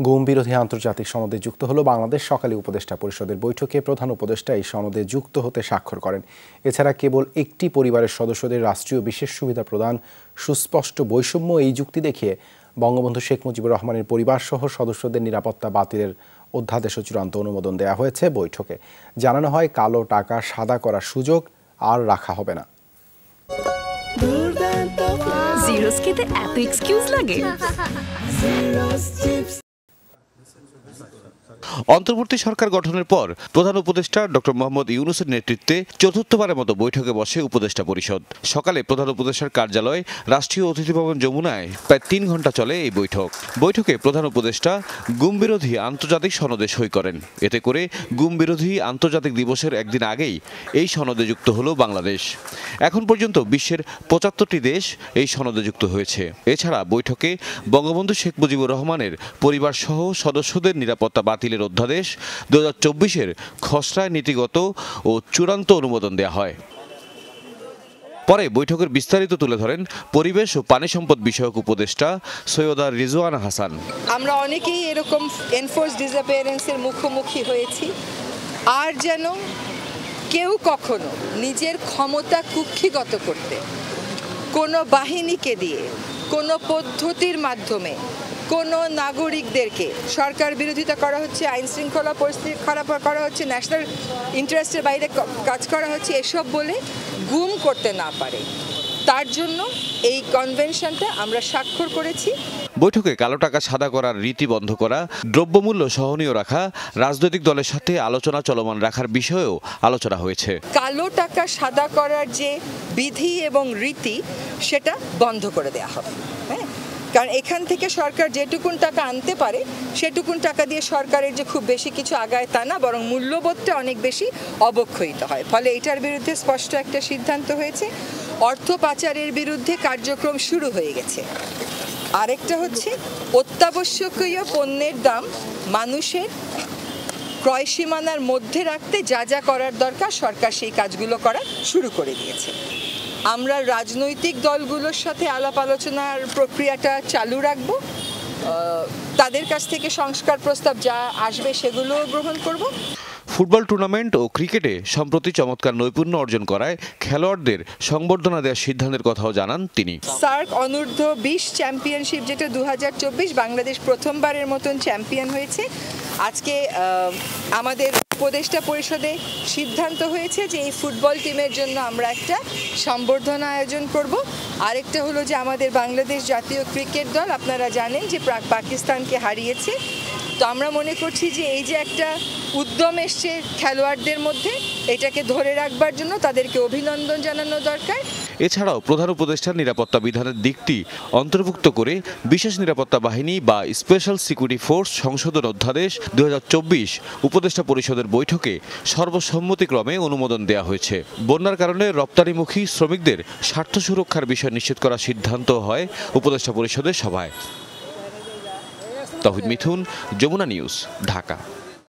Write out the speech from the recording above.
গুম বিরোধী আন্তর্জাতিক সনদে যুক্ত হলো বাংলাদেশ। সকালে উপদেষ্টা পরিষদের বৈঠকে প্রধান উপদেষ্টা এই সনদে যুক্ত হতে স্বাক্ষর করেন। এছাড়া কেবল একটি পরিবারের সদস্যদের রাষ্ট্রীয় বিশেষ সুবিধা প্রদান, সুস্পষ্ট বৈষম্য এই যুক্তি দেখিয়ে বঙ্গবন্ধু শেখ মুজিবুর রহমানের পরিবারসহ সদস্যদের নিরাপত্তা বাতিলের অধ্যাদেশও চূড়ান্ত অনুমোদন দেওয়া হয়েছে। বৈঠকে জানানো হয়, কালো টাকা সাদা করার সুযোগ আর রাখা হবে না। এত এক্সকিউজ লাগে? অন্তর্বর্তী সরকার গঠনের পর প্রধান উপদেষ্টা ডক্টর মোহাম্মদ ইউনূসের নেতৃত্বে চতুর্থবারের মতো বৈঠকে বসে উপদেষ্টা পরিষদ। সকালে প্রধান উপদেষ্টার কার্যালয় রাষ্ট্রীয় অতিথি ভবন যমুনায় প্রায় 3 ঘণ্টা চলে এই বৈঠক। বৈঠকে প্রধান উপদেষ্টা গুম বিরোধী আন্তর্জাতিক সনদে সই করেন। এতে করে গুম বিরোধী আন্তর্জাতিক দিবসের একদিন আগেই এই সনদে যুক্ত হলো বাংলাদেশ। এখন পর্যন্ত বিশ্বের 75টি দেশ এই সনদে যুক্ত হয়েছে। এছাড়া বৈঠকে বঙ্গবন্ধু শেখ মুজিবুর রহমানের পরিবারসহ সদস্যদের নিরাপত্তা বাতিলের অধ্যাদেশ 2024-এর খসড়ায় নীতিগত ও চূড়ান্ত অনুমোদন দেওয়া হয়। পরে বৈঠকের বিস্তারিত তুলে ধরেন পরিবেশ ও পানি সম্পদ বিষয়ক উপদেষ্টা সৈয়দা রিজওয়ানা হাসান। আমরা অনেকেই এরকম এনফোর্স ডিসঅ্যাপিয়ারেন্সের মুখোমুখি হয়েছি, আর যেন কেউ কখনো নিজের ক্ষমতা কুক্ষিগত করতে কোনো বাহিনীকে দিয়ে, কোনো পদ্ধতির মাধ্যমে কোনো নাগরিকদেরকে সরকার বিরোধিতা করা হচ্ছে, আইন শৃঙ্খলা পরিস্থিতি খারাপ করা হচ্ছে, ন্যাশনাল ইন্টারেস্টের বাইরে কাজ করা হচ্ছে, এসব বলে গুম করতে না পারে, তার জন্য এই কনভেনশনটা আমরা স্বাক্ষর করেছি। বৈঠকে কালো টাকা সাদা করার রীতি বন্ধ করা, দ্রব্যমূল্য সহনীয় রাখা, রাজনৈতিক দলের সাথে আলোচনা চলমান রাখার বিষয়েও আলোচনা হয়েছে। কালো টাকা সাদা করার যে বিধি এবং রীতি, সেটা বন্ধ করে দেওয়া হবে। হ্যাঁ, কারণ এখান থেকে সরকার যেটুকুন টাকা আনতে পারে সেটুকুন টাকা দিয়ে সরকারের যে খুব বেশি কিছু আগায় তা না, বরং মূল্যবোধটা অনেক বেশি অবক্ষয়িত হয়। ফলে এটার বিরুদ্ধে স্পষ্ট একটা সিদ্ধান্ত হয়েছে। অর্থ পাচারের বিরুদ্ধে কার্যক্রম শুরু হয়ে গেছে। আরেকটা হচ্ছে, অত্যাবশ্যকীয় পণ্যের দাম মানুষের ক্রয় সীমানার মধ্যে রাখতে যা যা করার দরকার সরকার সেই কাজগুলো করা শুরু করে দিয়েছে। আমরা রাজনৈতিক দলগুলোর সাথে আলাপ আলোচনার প্রক্রিয়াটা চালু রাখব। তাদের কাছ থেকে সংস্কার প্রস্তাব যা আসবে সেগুলোও গ্রহণ করব। ফুটবল টুর্নামেন্ট ও ক্রিকেটে সম্প্রতি চমৎকার নৈপুণ্য অর্জন করায় খেলোয়াড়দের সংবর্ধনা দেওয়ার সিদ্ধান্তের কথাও জানান তিনি। সার্ক অনূর্ধ্ব 20 চ্যাম্পিয়নশিপ, যেটা 2024, বাংলাদেশ প্রথমবারের মতন চ্যাম্পিয়ন হয়েছে। আজকে আমাদের উপদেষ্টা পরিষদে সিদ্ধান্ত হয়েছে যে এই ফুটবল টিমের জন্য আমরা একটা সংবর্ধনা আয়োজন করব। আরেকটা হলো যে আমাদের বাংলাদেশ জাতীয় ক্রিকেট দল, আপনারা জানেন যে পাকিস্তানকে হারিয়েছে। তো আমরা মনে করছি যে এই যে একটা উদ্যম এসছে খেলোয়াড়দের মধ্যে, এটাকে ধরে রাখবার জন্য তাদেরকে অভিনন্দন জানানো দরকার। এছাড়াও প্রধান উপদেষ্টার নিরাপত্তা বিধানের দিকটি অন্তর্ভুক্ত করে বিশেষ নিরাপত্তা বাহিনী বা স্পেশাল সিকিউরিটি ফোর্স সংশোধন অধ্যাদেশ 2024 উপদেষ্টা পরিষদের বৈঠকে সর্বসম্মতিক্রমে অনুমোদন দেওয়া হয়েছে। বন্যার কারণে রপ্তানিমুখী শ্রমিকদের স্বার্থ সুরক্ষার বিষয় নিশ্চিত করার সিদ্ধান্ত হয় উপদেষ্টা পরিষদের সভায়। তৌহিদ মিথুন, যমুনা নিউজ, ঢাকা।